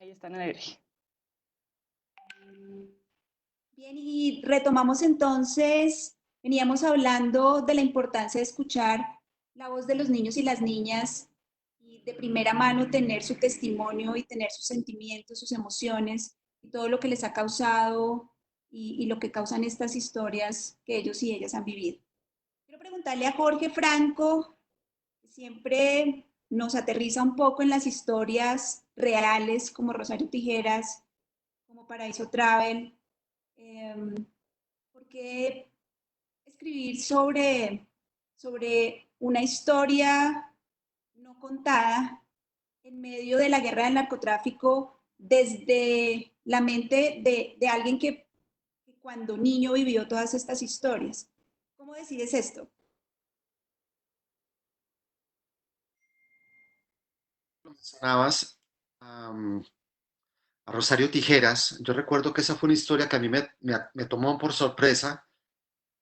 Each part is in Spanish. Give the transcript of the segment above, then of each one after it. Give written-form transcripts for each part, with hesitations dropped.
Ahí está en el aire. Bien, y retomamos entonces, veníamos hablando de la importancia de escuchar la voz de los niños y las niñas y de primera mano tener su testimonio y tener sus sentimientos, sus emociones y todo lo que les ha causado y lo que causan estas historias que ellos y ellas han vivido. Quiero preguntarle a Jorge Franco, que siempre nos aterriza un poco en las historias reales como Rosario Tijeras, como Paraíso Travel. Eh, ¿Por qué escribir sobre una historia no contada en medio de la guerra del narcotráfico desde la mente de alguien que cuando niño vivió todas estas historias? ¿Cómo decides esto? Mencionabas am, a Rosario Tijeras. Yo recuerdo que esa fue una historia que a mí me tomó por sorpresa.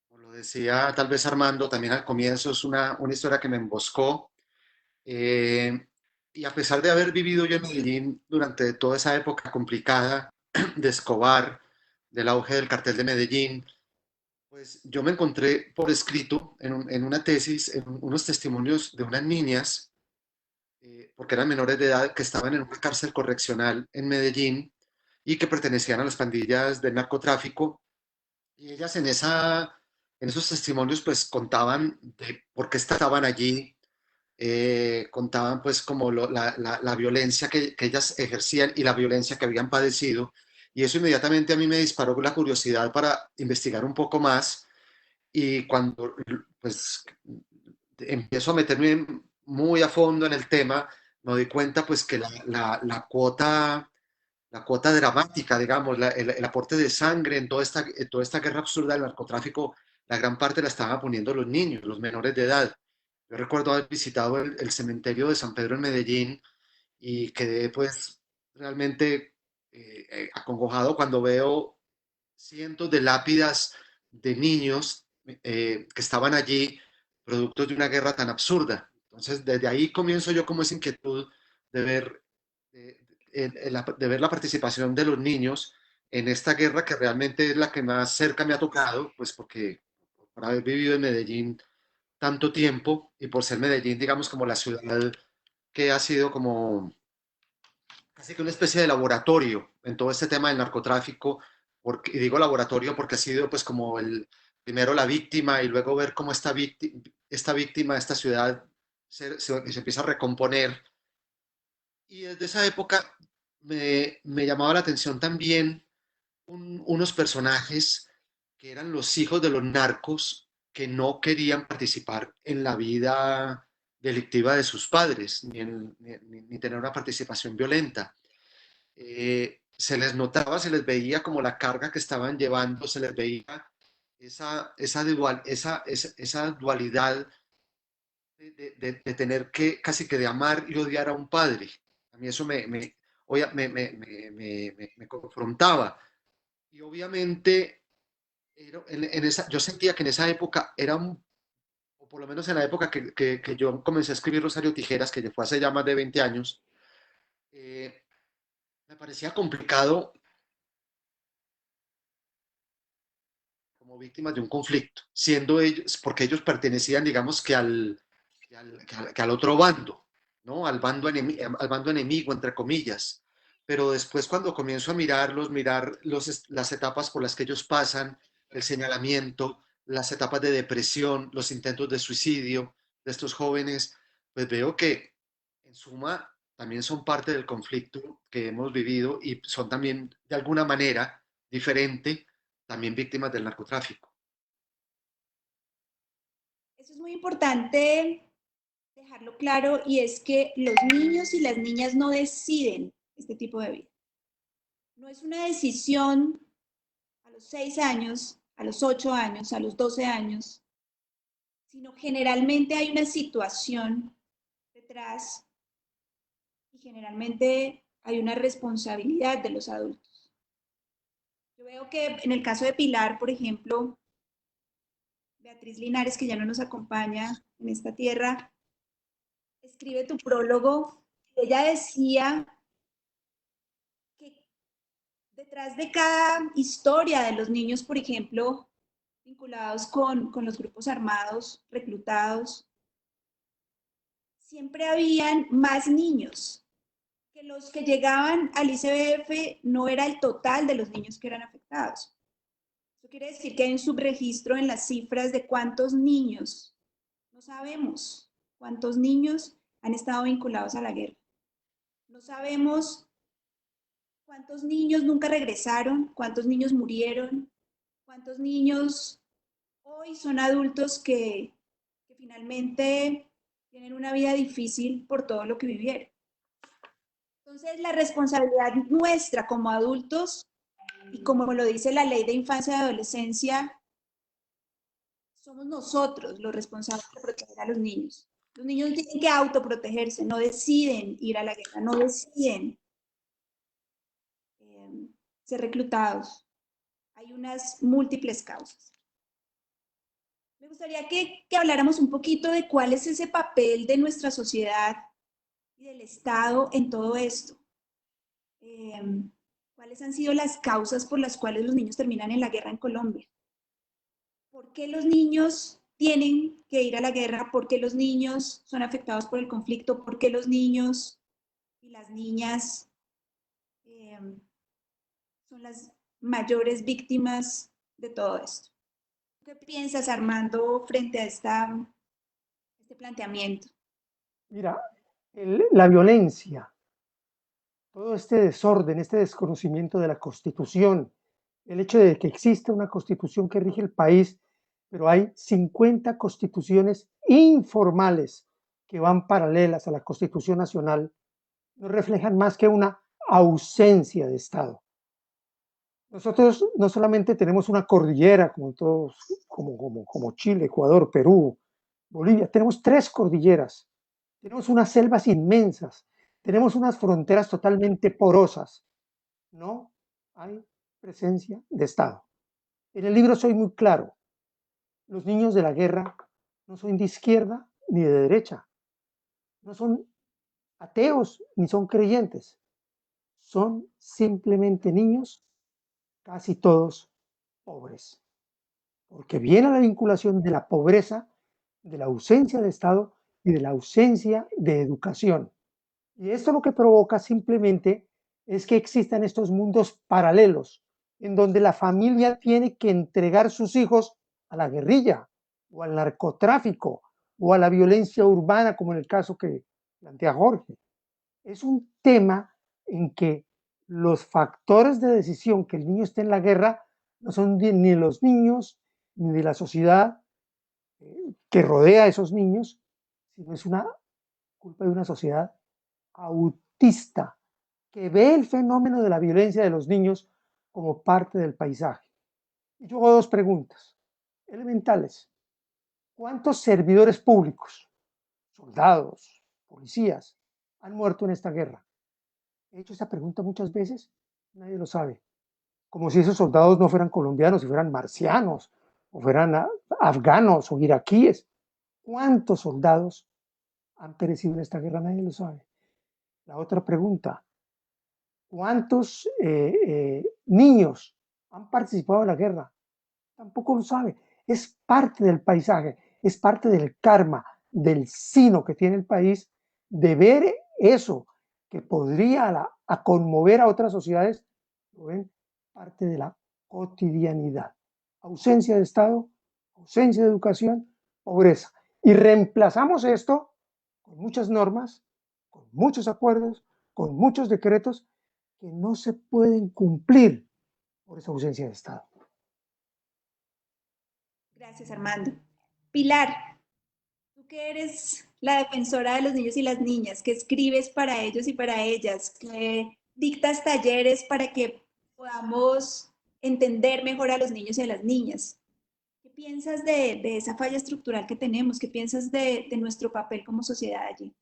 Como lo decía tal vez Armando también al comienzo, es una historia que me emboscó. Eh, y a pesar de haber vivido yo en Medellín durante toda esa época complicada de Escobar, del auge del cartel de Medellín, pues yo me encontré por escrito en una tesis, en unos testimonios de unas niñas, porque eran menores de edad, que estaban en una cárcel correccional en Medellín y que pertenecían a las pandillas del narcotráfico. Y ellas en esos testimonios pues contaban de por qué estaban allí, contaban pues como la violencia que ellas ejercían y la violencia que habían padecido. Y eso inmediatamente a mí me disparó la curiosidad para investigar un poco más. Y cuando pues empiezo a meterme muy a fondo en el tema, me doy cuenta pues que la cuota dramática, digamos, el aporte de sangre en toda esta guerra absurda del narcotráfico, la gran parte la estaban poniendo los niños, los menores de edad. Yo recuerdo haber visitado el cementerio de San Pedro en Medellín y quedé pues realmente acongojado cuando veo cientos de lápidas de niños que estaban allí, productos de una guerra tan absurda. Entonces, desde ahí comienzo yo como esa inquietud de ver, de ver la participación de los niños en esta guerra que realmente es la que más cerca me ha tocado, pues porque por haber vivido en Medellín tanto tiempo y por ser Medellín, digamos, como la ciudad que ha sido como casi que una especie de laboratorio en todo este tema del narcotráfico, porque, y digo laboratorio porque ha sido pues como el, primero la víctima y luego ver cómo esta víctima, esta ciudad se empieza a recomponer. Y desde esa época me llamaba la atención también unos personajes que eran los hijos de los narcos que no querían participar en la vida delictiva de sus padres, ni tener una participación violenta. Se les notaba, se les veía como la carga que estaban llevando, se les veía esa dualidad de tener que casi que de amar y odiar a un padre. A mí eso me confrontaba. Y obviamente yo sentía que en esa época o por lo menos en la época que yo comencé a escribir Rosario Tijeras, que ya fue hace ya más de 20 años, eh, me parecía complicado como víctimas de un conflicto, siendo ellos, porque ellos pertenecían, digamos, que al otro bando, ¿no? Al bando enemigo, entre comillas. Pero después cuando comienzo a mirar las etapas por las que ellos pasan, el señalamiento, las etapas de depresión, los intentos de suicidio de estos jóvenes, pues veo que en suma también son parte del conflicto que hemos vivido y son también de alguna manera diferente también víctimas del narcotráfico. Eso es muy importante dejarlo claro y es que los niños y las niñas no deciden este tipo de vida. No es una decisión a los 6 años, a los 8 años, a los 12 años, sino generalmente hay una situación detrás y generalmente hay una responsabilidad de los adultos. Yo veo que en el caso de Pilar, por ejemplo, Beatriz Linares, que ya no nos acompaña en esta tierra, escribe tu prólogo y ella decía detrás de cada historia de los niños, por ejemplo, vinculados con los grupos armados, reclutados, siempre habían más niños, que los que llegaban al ICBF no era el total de los niños que eran afectados. Eso quiere decir que hay un subregistro en las cifras de cuántos niños, no sabemos cuántos niños han estado vinculados a la guerra. No sabemos cuántos niños nunca regresaron, cuántos niños murieron, cuántos niños hoy son adultos que finalmente tienen una vida difícil por todo lo que vivieron. Entonces, la responsabilidad nuestra como adultos, y como lo dice la Ley de Infancia y Adolescencia, somos nosotros los responsables de proteger a los niños. Los niños tienen que autoprotegerse, no deciden ir a la guerra, no deciden ser reclutados. Hay unas múltiples causas. Me gustaría que habláramos un poquito de cuál es ese papel de nuestra sociedad y del Estado en todo esto. ¿Cuáles han sido las causas por las cuales los niños terminan en la guerra en Colombia? ¿Por qué los niños tienen que ir a la guerra? ¿Por qué los niños son afectados por el conflicto? ¿Por qué los niños y las niñas son las mayores víctimas de todo esto? ¿Qué piensas, Armando, frente a este planteamiento? Mira, la violencia, todo este desorden, este desconocimiento de la Constitución, el hecho de que existe una Constitución que rige el país, pero hay 50 constituciones informales que van paralelas a la Constitución Nacional, no reflejan más que una ausencia de Estado. Nosotros no solamente tenemos una cordillera, como todos, como Chile, Ecuador, Perú, Bolivia, tenemos 3 cordilleras, tenemos unas selvas inmensas, tenemos unas fronteras totalmente porosas. No hay presencia de Estado. En el libro soy muy claro, los niños de la guerra no son de izquierda ni de derecha, no son ateos ni son creyentes, son simplemente niños, casi todos pobres, porque viene la vinculación de la pobreza, de la ausencia de Estado y de la ausencia de educación. Y esto lo que provoca simplemente es que existan estos mundos paralelos, en donde la familia tiene que entregar sus hijos a la guerrilla, o al narcotráfico, o a la violencia urbana, como en el caso que plantea Jorge. Es un tema en que los factores de decisión que el niño esté en la guerra no son ni los niños, ni de la sociedad que rodea a esos niños, sino es una culpa de una sociedad autista que ve el fenómeno de la violencia de los niños como parte del paisaje. Y yo hago 2 preguntas elementales. ¿Cuántos servidores públicos, soldados, policías, han muerto en esta guerra? He hecho esta pregunta muchas veces, nadie lo sabe. Como si esos soldados no fueran colombianos, si fueran marcianos, o fueran afganos o iraquíes. ¿Cuántos soldados han perecido en esta guerra? Nadie lo sabe. La otra pregunta, ¿cuántos niños han participado en la guerra? Tampoco lo sabe. Es parte del paisaje, es parte del karma, del sino que tiene el país de ver eso que podría a conmover a otras sociedades, lo ven parte de la cotidianidad. Ausencia de Estado, ausencia de educación, pobreza. Y reemplazamos esto con muchas normas, con muchos acuerdos, con muchos decretos que no se pueden cumplir por esa ausencia de Estado. Gracias, Armando. Pilar, tú que eres la defensora de los niños y las niñas, que escribes para ellos y para ellas, que dictas talleres para que podamos entender mejor a los niños y a las niñas. ¿Qué piensas de esa falla estructural que tenemos? ¿Qué piensas de nuestro papel como sociedad allí?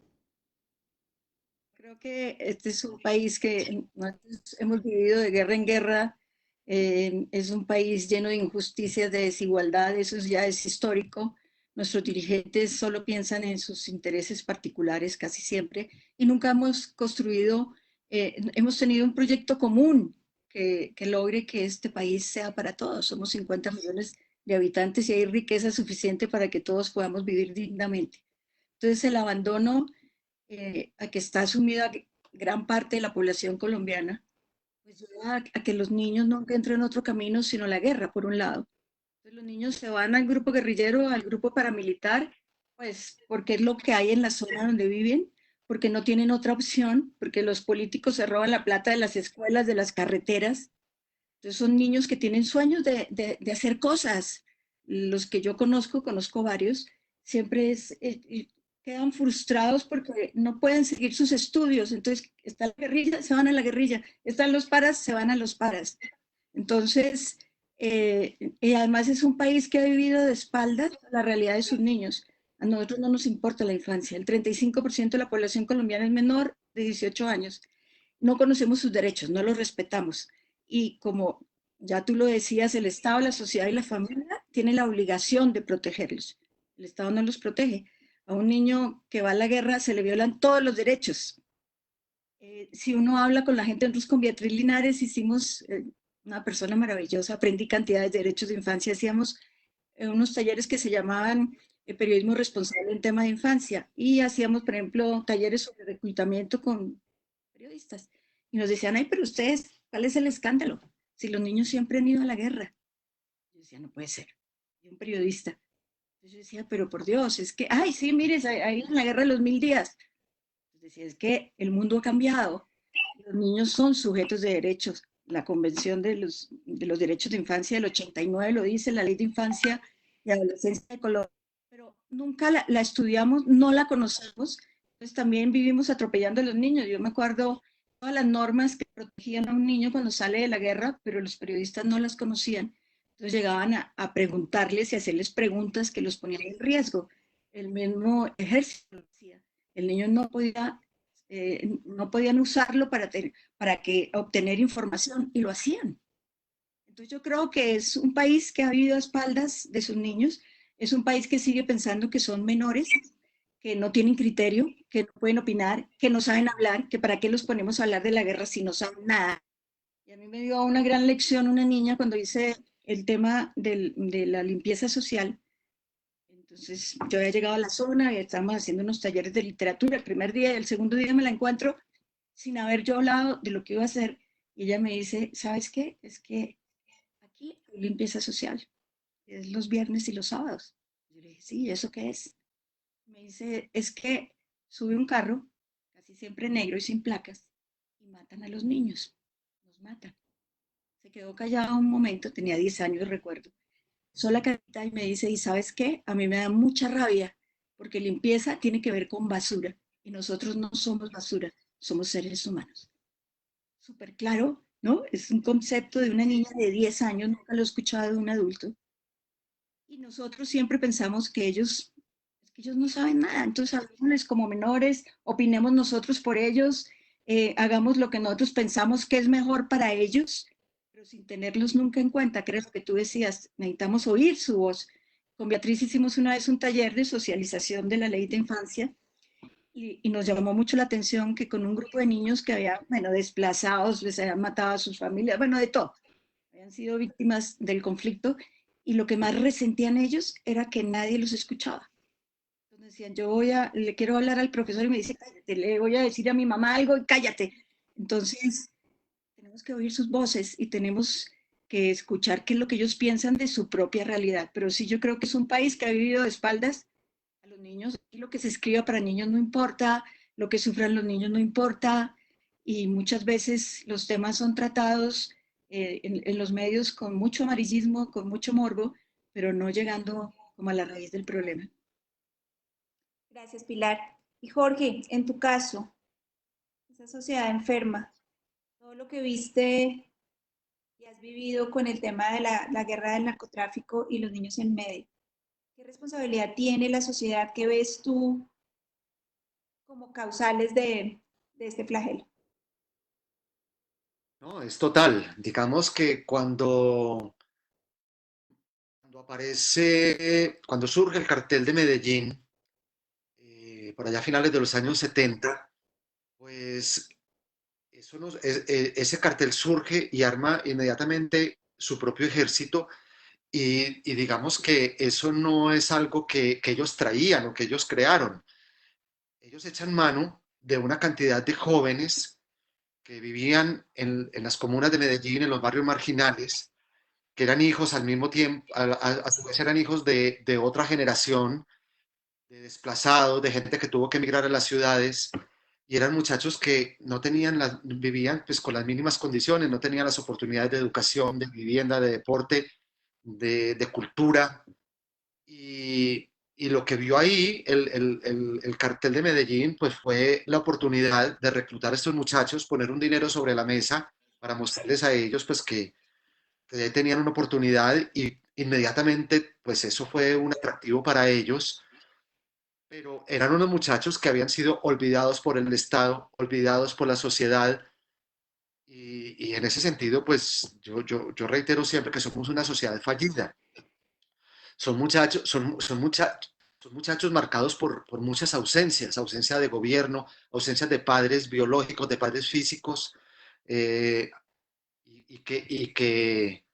Creo que este es un país que nosotros hemos vivido de guerra en guerra. Es un país lleno de injusticias, de desigualdad, eso ya es histórico. Nuestros dirigentes solo piensan en sus intereses particulares casi siempre y nunca hemos construido, hemos tenido un proyecto común que logre que este país sea para todos. Somos 50 millones de habitantes y hay riqueza suficiente para que todos podamos vivir dignamente. Entonces el abandono a que está sumida gran parte de la población colombiana, pues lleva a que los niños no encuentren otro camino sino la guerra, por un lado. Entonces los niños se van al grupo guerrillero, al grupo paramilitar, pues porque es lo que hay en la zona donde viven, porque no tienen otra opción, porque los políticos se roban la plata de las escuelas, de las carreteras. Entonces son niños que tienen sueños de hacer cosas. Los que yo conozco varios, siempre quedan frustrados porque no pueden seguir sus estudios. Entonces está la guerrilla, se van a la guerrilla. Están los paras, se van a los paras. Entonces, y además es un país que ha vivido de espaldas a la realidad de sus niños. A nosotros no nos importa la infancia. El 35% de la población colombiana es menor de 18 años. No conocemos sus derechos, no los respetamos. Y como ya tú lo decías, el Estado, la sociedad y la familia tienen la obligación de protegerlos. El Estado no los protege. A un niño que va a la guerra se le violan todos los derechos. Si uno habla con la gente, nosotros con Beatriz Linares hicimos, una persona maravillosa, aprendí cantidades de derechos de infancia, hacíamos unos talleres que se llamaban periodismo responsable en tema de infancia y hacíamos, por ejemplo, talleres sobre reclutamiento con periodistas. Y nos decían, ay, pero ustedes, ¿cuál es el escándalo? Si los niños siempre han ido a la guerra. Yo decía, no puede ser. Y un periodista. Entonces yo decía, pero por Dios, es que, ay, sí, mire, ahí en la guerra de los 1000 días. Entonces decía, es que el mundo ha cambiado. Los niños son sujetos de derechos. La Convención de los Derechos de Infancia del 89 lo dice, la Ley de Infancia y Adolescencia de Colombia, pero nunca la estudiamos, no la conocemos, entonces también vivimos atropellando a los niños. Yo me acuerdo todas las normas que protegían a un niño cuando sale de la guerra, pero los periodistas no las conocían. Entonces llegaban a preguntarles y hacerles preguntas que los ponían en riesgo. El mismo ejército lo hacía. El niño no podían usarlo para que obtener información y lo hacían. Entonces yo creo que es un país que ha vivido a espaldas de sus niños, es un país que sigue pensando que son menores, que no tienen criterio, que no pueden opinar, que no saben hablar, que para qué los ponemos a hablar de la guerra si no saben nada. Y a mí me dio una gran lección una niña cuando hice el tema de la limpieza social. Entonces yo había llegado a la zona y estábamos haciendo unos talleres de literatura el primer día y el segundo día me la encuentro sin haber yo hablado de lo que iba a hacer. Y ella me dice, ¿sabes qué? Es que aquí hay limpieza social, es los viernes y los sábados. Yo le dije, sí, ¿eso qué es? Me dice, es que sube un carro, casi siempre negro y sin placas, y matan a los niños, los matan. Se quedó callada un momento, tenía 10 años, recuerdo. Sola carita y me dice, ¿y sabes qué? A mí me da mucha rabia, porque limpieza tiene que ver con basura, y nosotros no somos basura, somos seres humanos. Súper claro, ¿no? Es un concepto de una niña de 10 años, nunca lo he escuchado de un adulto. Y nosotros siempre pensamos que ellos no saben nada, entonces hablemosles como menores, opinemos nosotros por ellos, hagamos lo que nosotros pensamos que es mejor para ellos, pero sin tenerlos nunca en cuenta, que era lo que tú decías, necesitamos oír su voz. Con Beatriz hicimos una vez un taller de socialización de la ley de infancia y nos llamó mucho la atención que con un grupo de niños que habían, bueno, desplazados, les habían matado a sus familias, bueno, de todo, habían sido víctimas del conflicto y lo que más resentían ellos era que nadie los escuchaba. Entonces decían, le quiero hablar al profesor y me dice, cállate, le voy a decir a mi mamá algo y cállate. Entonces, tenemos que oír sus voces y tenemos que escuchar qué es lo que ellos piensan de su propia realidad. Pero sí, yo creo que es un país que ha vivido de espaldas a los niños y lo que se escriba para niños no importa, lo que sufran los niños no importa y muchas veces los temas son tratados en los medios con mucho amarillismo, con mucho morbo, pero no llegando como a la raíz del problema. Gracias, Pilar. Y Jorge, en tu caso, esa sociedad enferma, todo lo que viste y has vivido con el tema de la guerra del narcotráfico y los niños en medio, ¿qué responsabilidad tiene la sociedad que ves tú como causales de este flagelo? No, es total. Digamos que cuando surge el cartel de Medellín, por allá a finales de los años 70, pues ese cartel surge y arma inmediatamente su propio ejército y digamos que eso no es algo que ellos traían o que ellos crearon. Ellos echan mano de una cantidad de jóvenes que vivían en las comunas de Medellín, en los barrios marginales, que eran hijos al mismo tiempo, a su vez eran hijos de otra generación, de desplazados, de gente que tuvo que emigrar a las ciudades, y eran muchachos que no tenían vivían pues con las mínimas condiciones, no tenían las oportunidades de educación, de vivienda, de deporte, de cultura, y lo que vio ahí el cartel de Medellín, pues fue la oportunidad de reclutar a estos muchachos, poner un dinero sobre la mesa para mostrarles a ellos pues que tenían una oportunidad y inmediatamente pues eso fue un atractivo para ellos, pero eran unos muchachos que habían sido olvidados por el Estado, olvidados por la sociedad y en ese sentido pues yo reitero siempre que somos una sociedad fallida. Son muchachos, son muchachos marcados por muchas ausencias, ausencia de gobierno, ausencia de padres biológicos, de padres físicos, eh, y que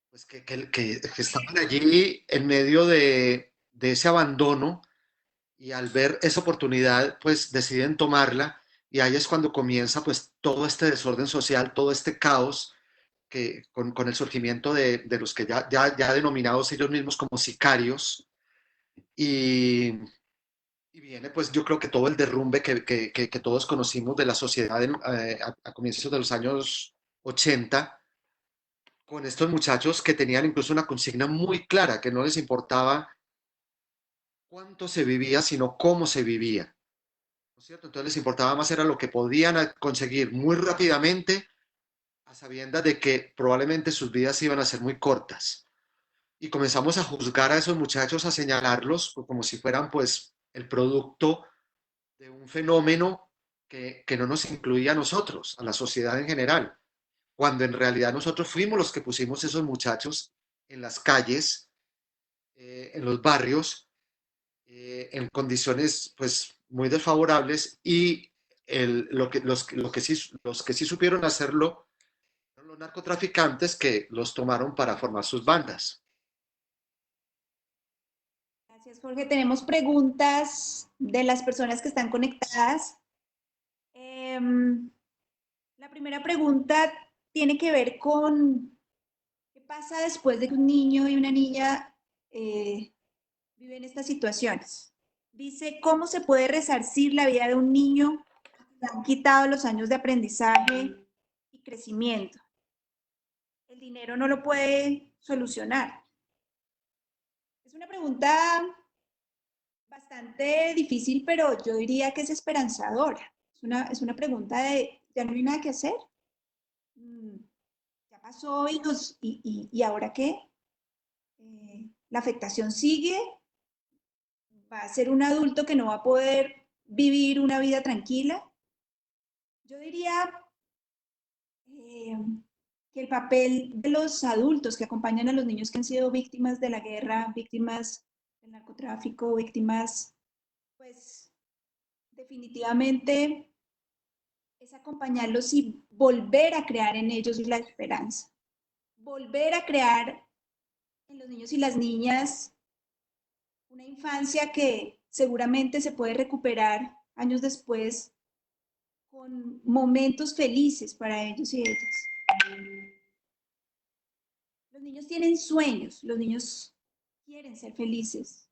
pues que estaban allí en medio de ese abandono y al ver esa oportunidad, pues deciden tomarla y ahí es cuando comienza pues todo este desorden social, todo este caos que con el surgimiento de los que ya denominados ellos mismos como sicarios y, y viene pues yo creo que todo el derrumbe que todos conocimos de la sociedad a comienzos de los años 80 con estos muchachos que tenían incluso una consigna muy clara, que no les importaba cuánto se vivía, sino cómo se vivía, ¿no es cierto? Entonces les importaba más era lo que podían conseguir muy rápidamente, a sabiendas de que probablemente sus vidas iban a ser muy cortas. Y comenzamos a juzgar a esos muchachos, a señalarlos como si fueran pues el producto de un fenómeno que no nos incluía a nosotros, a la sociedad en general, cuando en realidad nosotros fuimos los que pusimos esos muchachos en las calles, en los barrios, en condiciones pues muy desfavorables y los que sí supieron hacerlo fueron los narcotraficantes que los tomaron para formar sus bandas. Gracias, Jorge. Tenemos preguntas de las personas que están conectadas. La primera pregunta tiene que ver con qué pasa después de que un niño y una niña viven estas situaciones. Dice, ¿cómo se puede resarcir la vida de un niño que le han quitado los años de aprendizaje y crecimiento? El dinero no lo puede solucionar. Es una pregunta bastante difícil, pero yo diría que es esperanzadora. Es una pregunta de, ¿ya no hay nada que hacer? ¿Ya pasó y ahora qué? La afectación sigue, va a ser un adulto que no va a poder vivir una vida tranquila. Yo diría eh, que el papel de los adultos que acompañan a los niños que han sido víctimas de la guerra, víctimas del narcotráfico, víctimas, pues definitivamente es acompañarlos y volver a crear en ellos la esperanza, volver a crear en los niños y las niñas una infancia que seguramente se puede recuperar años después con momentos felices para ellos y ellas. Los niños tienen sueños, los niños quieren ser felices,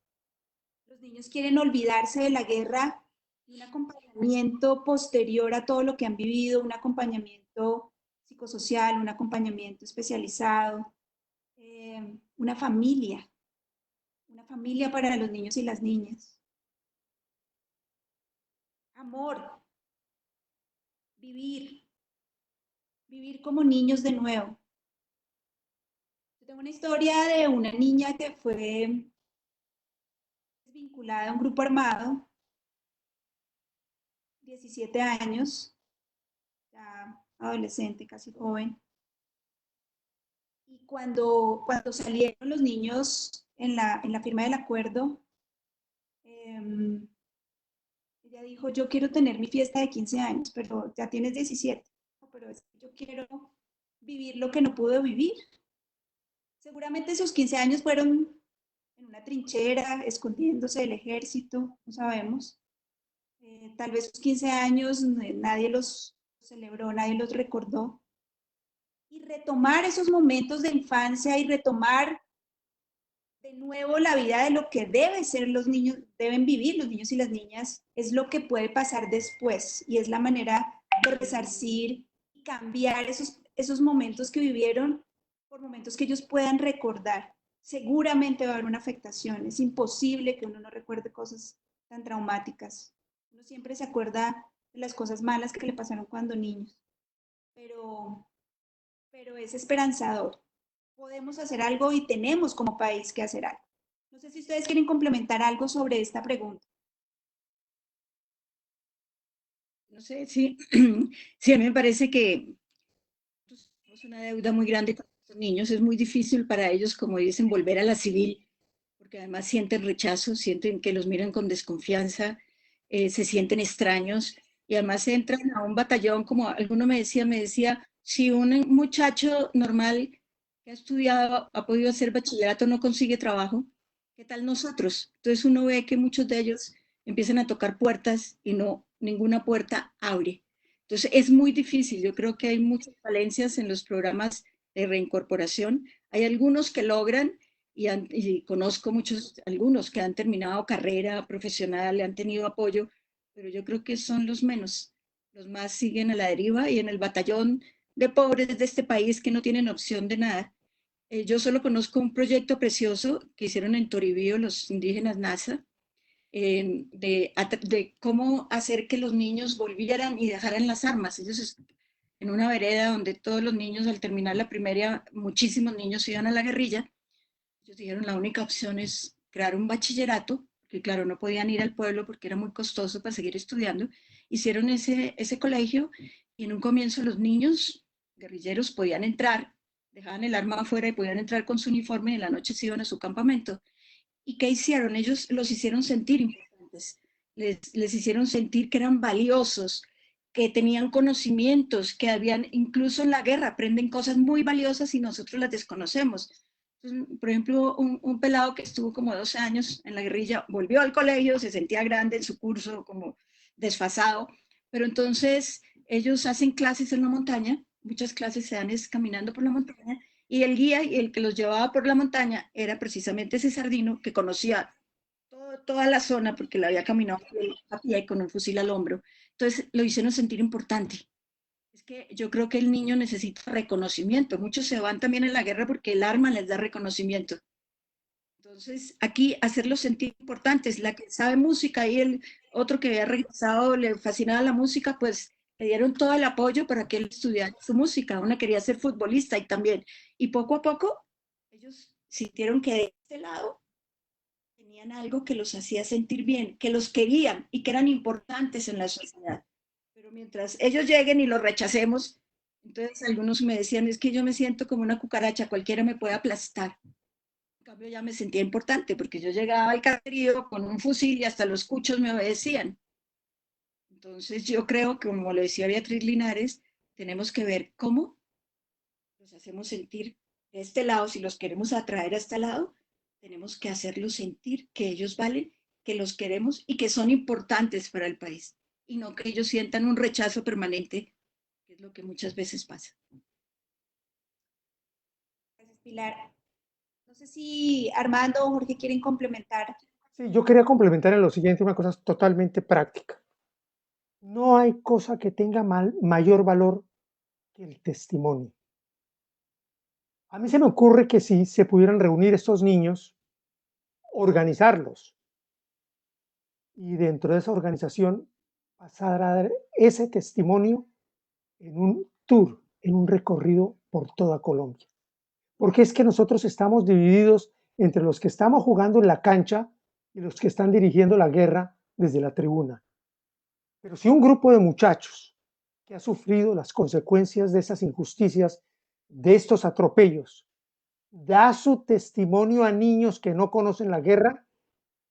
los niños quieren olvidarse de la guerra y un acompañamiento posterior a todo lo que han vivido, un acompañamiento psicosocial, un acompañamiento especializado, una familia para los niños y las niñas. Amor, vivir, vivir como niños de nuevo. Yo tengo una historia de una niña que fue vinculada a un grupo armado, 17 años, ya adolescente, casi joven. Y cuando salieron los niños en la firma del acuerdo, ella ella dijo, yo quiero tener mi fiesta de 15 años, pero ya tienes 17. No, pero es que yo quiero vivir lo que no pudo vivir. Seguramente esos 15 años fueron en una trinchera, escondiéndose del ejército, no sabemos. Tal vez sus 15 años nadie los celebró, nadie los recordó. Y retomar esos momentos de infancia y retomar de nuevo la vida de lo que deben ser los niños, deben vivir los niños y las niñas, es lo que puede pasar después y es la manera de resarcir y cambiar esos momentos que vivieron por momentos que ellos puedan recordar. Seguramente va a haber una afectación, es imposible que uno no recuerde cosas tan traumáticas. Uno siempre se acuerda de las cosas malas que le pasaron cuando niños, pero, pero es esperanzador. Podemos hacer algo y tenemos como país que hacer algo. No sé si ustedes quieren complementar algo sobre esta pregunta. No sé, sí, sí, a mí me parece que tenemos una deuda muy grande con los niños. Es muy difícil para ellos, como dicen, volver a la civil, porque además sienten rechazo, sienten que los miran con desconfianza, se sienten extraños y además entran a un batallón, como alguno me decía, si un muchacho normal que ha estudiado, ha podido hacer bachillerato, no consigue trabajo, ¿qué tal nosotros? Entonces uno ve que muchos de ellos empiezan a tocar puertas y no, ninguna puerta abre. Entonces es muy difícil, yo creo que hay muchas falencias en los programas de reincorporación. Hay algunos que logran y conozco algunos que han terminado carrera profesional, han tenido apoyo, pero yo creo que son los menos. Los más siguen a la deriva y en el batallón de pobres de este país que no tienen opción de nada. Yo solo conozco un proyecto precioso que hicieron en Toribío los indígenas NASA, de cómo hacer que los niños volvieran y dejaran las armas. Ellos en una vereda donde todos los niños al terminar la primaria, muchísimos niños iban a la guerrilla. Ellos dijeron la única opción es crear un bachillerato, que claro, no podían ir al pueblo porque era muy costoso para seguir estudiando. Hicieron ese colegio y en un comienzo los niños guerrilleros podían entrar, dejaban el arma afuera y podían entrar con su uniforme y en la noche se iban a su campamento. ¿Y qué hicieron? Ellos los hicieron sentir importantes, les hicieron sentir que eran valiosos, que tenían conocimientos, que habían, incluso en la guerra, aprenden cosas muy valiosas y nosotros las desconocemos. Entonces, por ejemplo, un pelado que estuvo como 12 años en la guerrilla, volvió al colegio, se sentía grande en su curso, como desfasado, pero entonces ellos hacen clases en la montaña, muchas clases se dan es caminando por la montaña, y el guía y el que los llevaba por la montaña era precisamente ese sardino que conocía toda la zona porque la había caminado a pie con un fusil al hombro. Entonces lo hicieron sentir importante. Es que yo creo que el niño necesita reconocimiento. Muchos se van también en la guerra porque el arma les da reconocimiento. Entonces, aquí hacerlos sentir importantes. La que sabe música y el otro que había regresado le fascinaba la música, pues le dieron todo el apoyo para que él estudiara su música. Una quería ser futbolista y también. Y poco a poco, ellos sintieron que de este lado tenían algo que los hacía sentir bien, que los querían y que eran importantes en la sociedad. Pero mientras ellos lleguen y los rechacemos, entonces algunos me decían, es que yo me siento como una cucaracha, cualquiera me puede aplastar. En cambio ya me sentía importante porque yo llegaba al caserío con un fusil y hasta los cuchos me obedecían. Entonces yo creo que, como lo decía Beatriz Linares, tenemos que ver cómo los hacemos sentir de este lado. Si los queremos atraer a este lado, tenemos que hacerlos sentir que ellos valen, que los queremos y que son importantes para el país. Y no que ellos sientan un rechazo permanente, que es lo que muchas veces pasa. Gracias, Pilar. No sé si Armando o Jorge quieren complementar. Sí, yo quería complementar en lo siguiente una cosa totalmente práctica. No hay cosa que tenga mayor valor que el testimonio. A mí se me ocurre que si se pudieran reunir estos niños, organizarlos y dentro de esa organización pasar a dar ese testimonio en un tour, en un recorrido por toda Colombia. Porque es que nosotros estamos divididos entre los que estamos jugando en la cancha y los que están dirigiendo la guerra desde la tribuna. Pero si un grupo de muchachos que ha sufrido las consecuencias de esas injusticias, de estos atropellos, da su testimonio a niños que no conocen la guerra,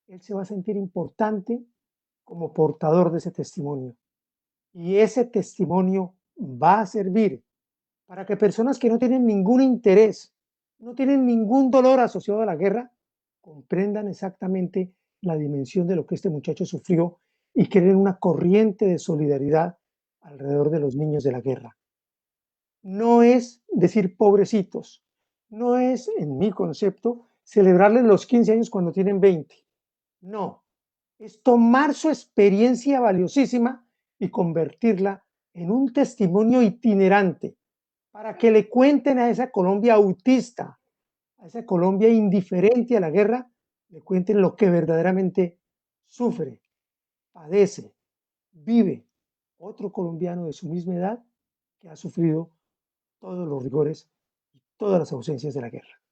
él se va a sentir importante como portador de ese testimonio. Y ese testimonio va a servir para que personas que no tienen ningún interés, no tienen ningún dolor asociado a la guerra, comprendan exactamente la dimensión de lo que este muchacho sufrió y creen una corriente de solidaridad alrededor de los niños de la guerra. No es decir pobrecitos, no es, en mi concepto, celebrarles los 15 años cuando tienen 20. No, es tomar su experiencia valiosísima y convertirla en un testimonio itinerante para que le cuenten a esa Colombia autista, a esa Colombia indiferente a la guerra, le cuenten lo que verdaderamente sufre, padece, vive otro colombiano de su misma edad que ha sufrido todos los rigores y todas las ausencias de la guerra.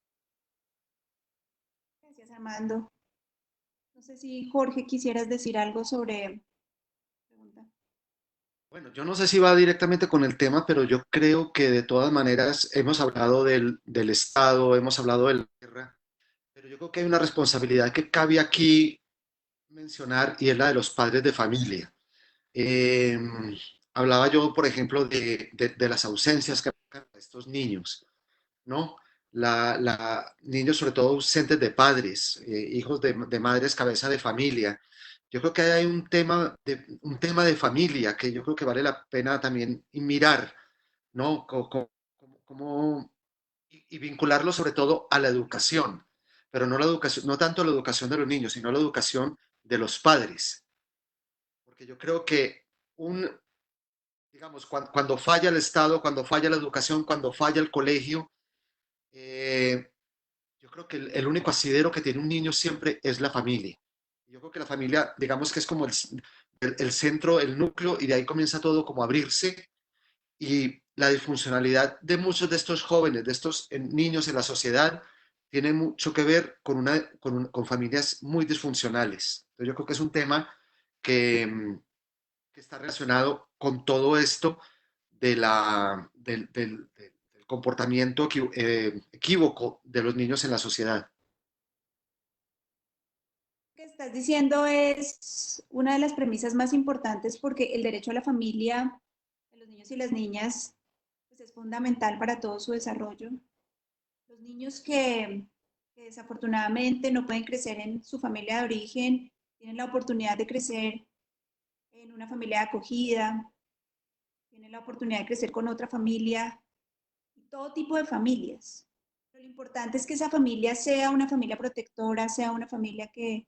Gracias, Armando. No sé si Jorge quisieras decir algo sobre la pregunta. Bueno, yo no sé si va directamente con el tema, pero yo creo que de todas maneras hemos hablado del Estado, hemos hablado de la guerra, pero yo creo que hay una responsabilidad que cabe aquí mencionar y es la de los padres de familia. Eh, Hablaba yo, por ejemplo, de las ausencias que hay para estos niños, ¿no? Niños sobre todo ausentes de padres, hijos de madres cabeza de familia. Yo creo que hay un tema de familia que yo creo que vale la pena también mirar, ¿no? Y vincularlo sobre todo a la educación, pero no la educación, no tanto la educación de los niños, sino la educación de los padres. Porque yo creo que digamos, cuando falla el Estado, cuando falla la educación, cuando falla el colegio, eh, yo creo que el único asidero que tiene un niño siempre es la familia. Yo creo que la familia, digamos que es como el centro, el núcleo, y de ahí comienza todo como a abrirse. Y la disfuncionalidad de muchos de estos jóvenes, de estos niños en la sociedad, tiene mucho que ver con familias muy disfuncionales. Entonces yo creo que es un tema que, que está relacionado con todo esto del comportamiento equívoco de los niños en la sociedad. Lo que estás diciendo es una de las premisas más importantes porque el derecho a la familia de los niños y las niñas pues, es fundamental para todo su desarrollo. Los niños que desafortunadamente no pueden crecer en su familia de origen, tienen la oportunidad de crecer en una familia de acogida, tienen la oportunidad de crecer con otra familia, todo tipo de familias. Pero lo importante es que esa familia sea una familia protectora, sea una familia que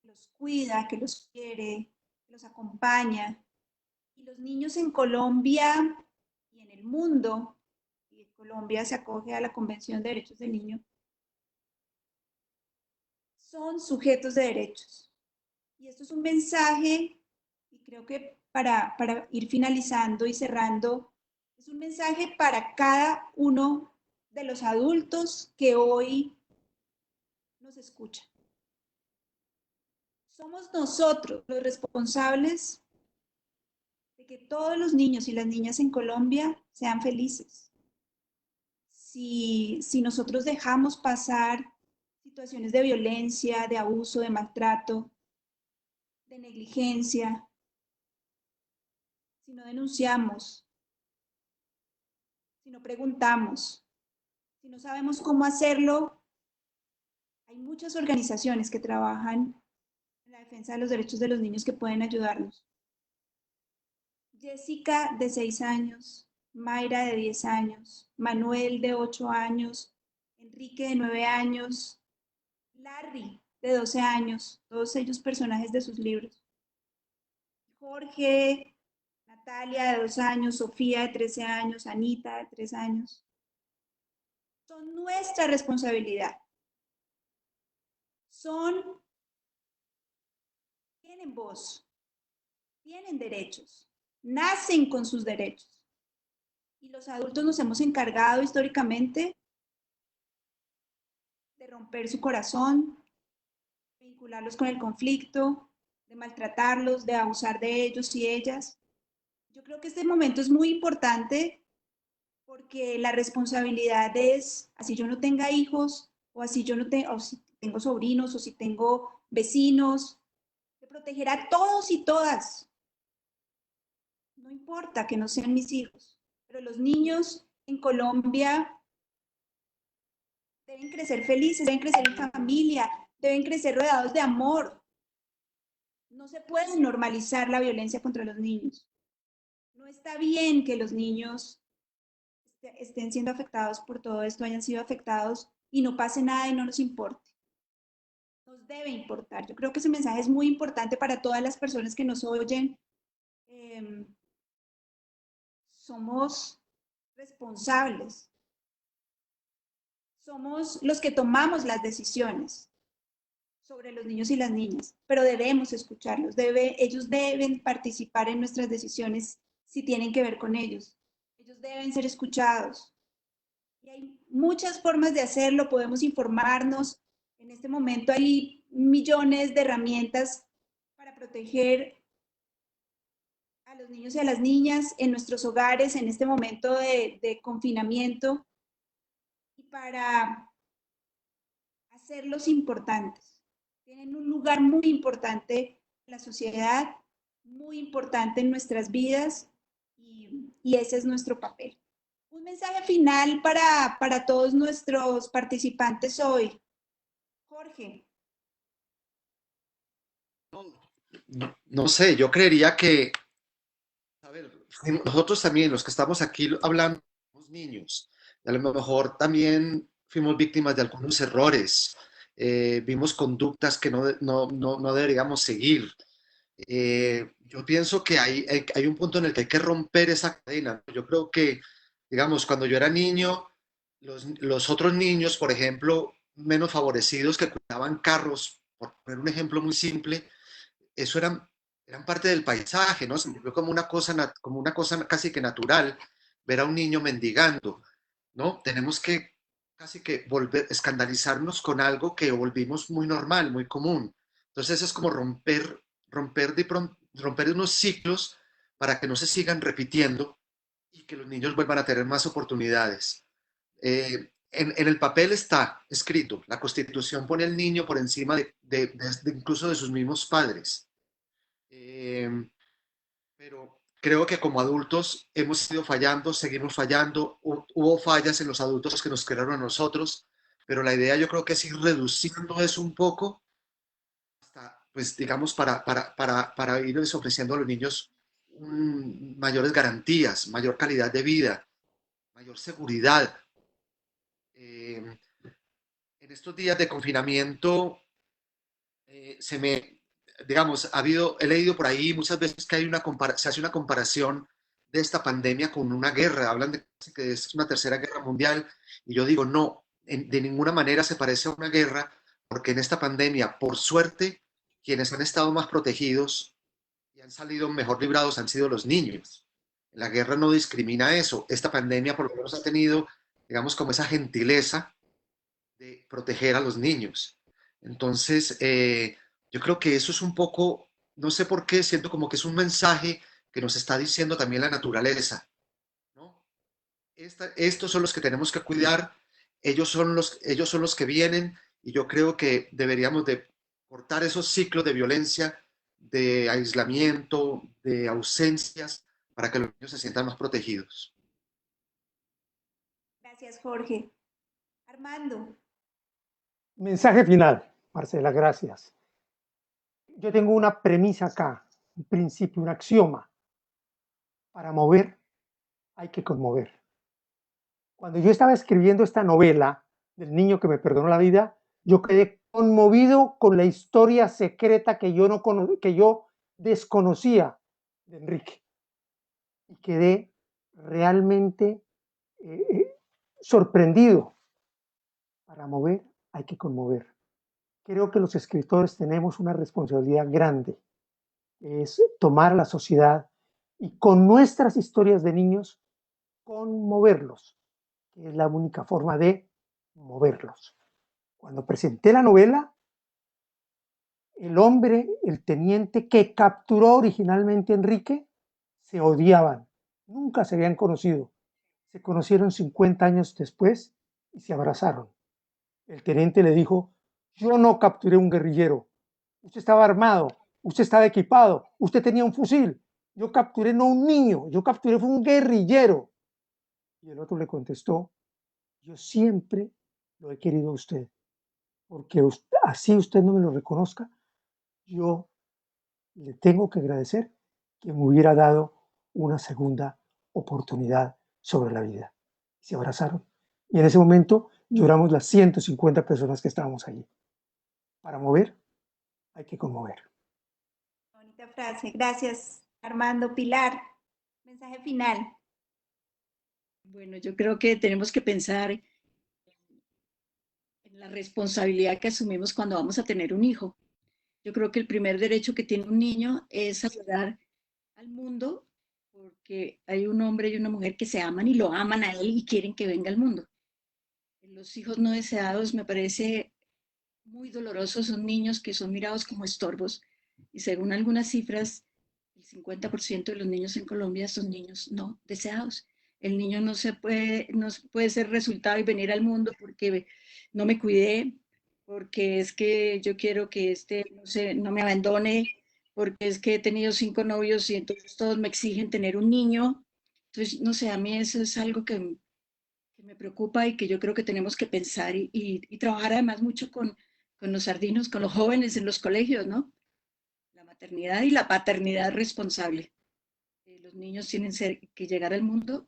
los cuida, que los quiere, que los acompaña. Y los niños en Colombia y en el mundo, y Colombia se acoge a la Convención de Derechos del Niño, son sujetos de derechos. Y esto es un mensaje, y creo que para ir finalizando y cerrando, es un mensaje para cada uno de los adultos que hoy nos escuchan. Somos nosotros los responsables de que todos los niños y las niñas en Colombia sean felices. Si nosotros dejamos pasar situaciones de violencia, de abuso, de maltrato, de negligencia, si no denunciamos, si no preguntamos, si no sabemos cómo hacerlo, hay muchas organizaciones que trabajan en la defensa de los derechos de los niños que pueden ayudarnos. Jessica, de 6 años, Mayra, de 10 años, Manuel, de 8 años, Enrique, de 9 años, Larry, de 12 años, todos ellos personajes de sus libros. Jorge, Natalia, de 2 años, Sofía, de 13 años, Anita, de 3 años. Son nuestra responsabilidad. Tienen voz, tienen derechos, nacen con sus derechos. Y los adultos nos hemos encargado históricamente de romper su corazón, de vincularlos con el conflicto, de maltratarlos, de abusar de ellos y ellas. Yo creo que este momento es muy importante porque la responsabilidad es, así yo no tenga hijos, o así yo no tengo, o si tengo sobrinos, o si tengo vecinos, de proteger a todos y todas. No importa que no sean mis hijos, pero los niños en Colombia deben crecer felices, deben crecer en familia, deben crecer rodeados de amor. No se puede normalizar la violencia contra los niños. No está bien que los niños estén siendo afectados por todo esto, hayan sido afectados y no pase nada y no nos importe. Nos debe importar. Yo creo que ese mensaje es muy importante para todas las personas que nos oyen. Somos responsables. Somos los que tomamos las decisiones sobre los niños y las niñas, pero debemos escucharlos. Ellos deben participar en nuestras decisiones si tienen que ver con ellos. Ellos deben ser escuchados. Y hay muchas formas de hacerlo, podemos informarnos. En este momento hay millones de herramientas para proteger a los niños y a las niñas en nuestros hogares en este momento de confinamiento y para hacerlos importantes. Tienen un lugar muy importante en la sociedad, muy importante en nuestras vidas y ese es nuestro papel. Un mensaje final para todos nuestros participantes hoy. Jorge. No sé, yo creería que, a ver, nosotros también, los que estamos aquí hablando, somos niños, y a lo mejor también fuimos víctimas de algunos errores, vimos conductas que no deberíamos seguir. Yo pienso que hay un punto en el que hay que romper esa cadena. Yo creo que, digamos, cuando yo era niño, los otros niños, por ejemplo, menos favorecidos que cuidaban carros, por poner un ejemplo muy simple, eso eran parte del paisaje, ¿no? Se me vio como una cosa casi que natural ver a un niño mendigando, ¿no? Tenemos que casi que volver, escandalizarnos con algo que volvimos muy normal, muy común. Entonces es como romper unos ciclos para que no se sigan repitiendo y que los niños vuelvan a tener más oportunidades. En el papel está escrito, la Constitución pone al niño por encima incluso de sus mismos padres. Eh, pero creo que como adultos hemos ido fallando, seguimos fallando, hubo fallas en los adultos que nos crearon a nosotros, pero la idea yo creo que es ir reduciendo eso un poco, hasta, pues digamos, para irles ofreciendo a los niños mayores garantías, mayor calidad de vida, mayor seguridad. En estos días de confinamiento, digamos, he leído por ahí muchas veces que se hace una comparación de esta pandemia con una guerra, hablan de que es una tercera guerra mundial, y yo digo, no, de ninguna manera se parece a una guerra, porque en esta pandemia, por suerte, quienes han estado más protegidos y han salido mejor librados han sido los niños. La guerra no discrimina eso, esta pandemia por lo menos ha tenido, digamos, como esa gentileza de proteger a los niños. Entonces, yo creo que eso es un poco, no sé por qué, siento como que es un mensaje que nos está diciendo también la naturaleza, ¿no? Estos son los que tenemos que cuidar, ellos son los que vienen y yo creo que deberíamos de cortar esos ciclos de violencia, de aislamiento, de ausencias, para que los niños se sientan más protegidos. Gracias, Jorge. Armando. Mensaje final, Marcela, gracias. Yo tengo una premisa acá, un principio, un axioma. Para mover hay que conmover. Cuando yo estaba escribiendo esta novela del niño que me perdonó la vida, yo quedé conmovido con la historia secreta que yo desconocía de Enrique. Y quedé realmente sorprendido. Para mover hay que conmover. Creo que los escritores tenemos una responsabilidad grande, es tomar a la sociedad y con nuestras historias de niños conmoverlos, que es la única forma de moverlos. Cuando presenté la novela, el hombre, el teniente que capturó originalmente a Enrique, se odiaban, nunca se habían conocido. Se conocieron 50 años después y se abrazaron. El teniente le dijo: yo no capturé un guerrillero, usted estaba armado, usted estaba equipado, usted tenía un fusil. Yo capturé no un niño, yo capturé fue un guerrillero. Y el otro le contestó, yo siempre lo he querido a usted, porque así usted no me lo reconozca, yo le tengo que agradecer que me hubiera dado una segunda oportunidad sobre la vida. Se abrazaron. Y en ese momento lloramos las 150 personas que estábamos allí. Para mover, hay que conmover. Bonita frase. Gracias, Armando. Pilar, mensaje final. Bueno, yo creo que tenemos que pensar en la responsabilidad que asumimos cuando vamos a tener un hijo. Yo creo que el primer derecho que tiene un niño es ayudar al mundo porque hay un hombre y una mujer que se aman y lo aman a él y quieren que venga al mundo. Los hijos no deseados me parece muy dolorosos, son niños que son mirados como estorbos y según algunas cifras, el 50% de los niños en Colombia son niños no deseados. El niño no puede ser resultado y venir al mundo porque no me cuidé, porque es que yo quiero que no me abandone, porque es que he tenido 5 novios y entonces todos me exigen tener un niño. Entonces, no sé, a mí eso es algo que me preocupa y que yo creo que tenemos que pensar y trabajar además mucho con los sardinos, con los jóvenes en los colegios, ¿no? La maternidad y la paternidad responsable. Los niños tienen que llegar al mundo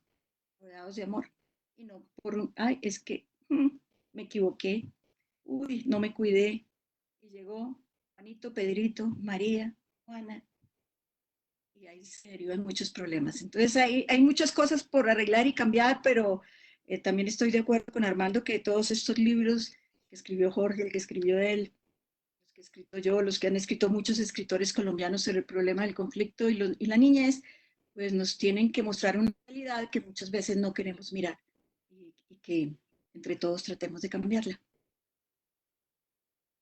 rodeados de amor y no por ay, es que me equivoqué, uy, no me cuidé y llegó Juanito, Pedrito, María, Juana y ahí se derivan muchos problemas. Entonces hay muchas cosas por arreglar y cambiar, pero también estoy de acuerdo con Armando que todos estos libros que escribió Jorge, el que escribió él, los que he escrito yo, los que han escrito muchos escritores colombianos sobre el problema del conflicto y la niñez, pues nos tienen que mostrar una realidad que muchas veces no queremos mirar y que entre todos tratemos de cambiarla.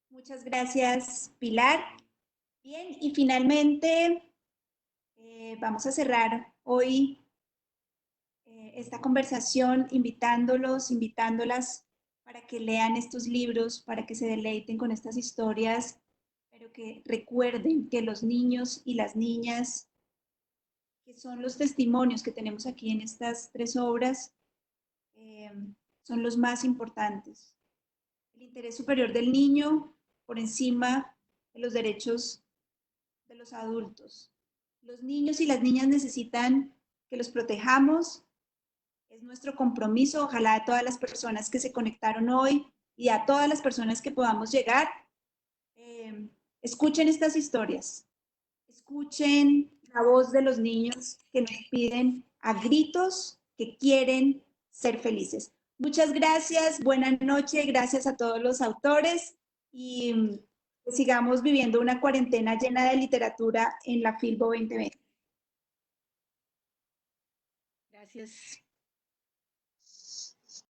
Muchas gracias, Pilar. Bien, y finalmente vamos a cerrar hoy esta conversación invitándolas para que lean estos libros, para que se deleiten con estas historias, pero que recuerden que los niños y las niñas, que son los testimonios que tenemos aquí en estas 3 obras, son los más importantes. El interés superior del niño por encima de los derechos de los adultos. Los niños y las niñas necesitan que los protejamos. Es nuestro compromiso, ojalá a todas las personas que se conectaron hoy y a todas las personas que podamos llegar, escuchen estas historias, escuchen la voz de los niños que nos piden a gritos que quieren ser felices. Muchas gracias, buenas noches, gracias a todos los autores y que sigamos viviendo una cuarentena llena de literatura en la Filbo 2020. Gracias.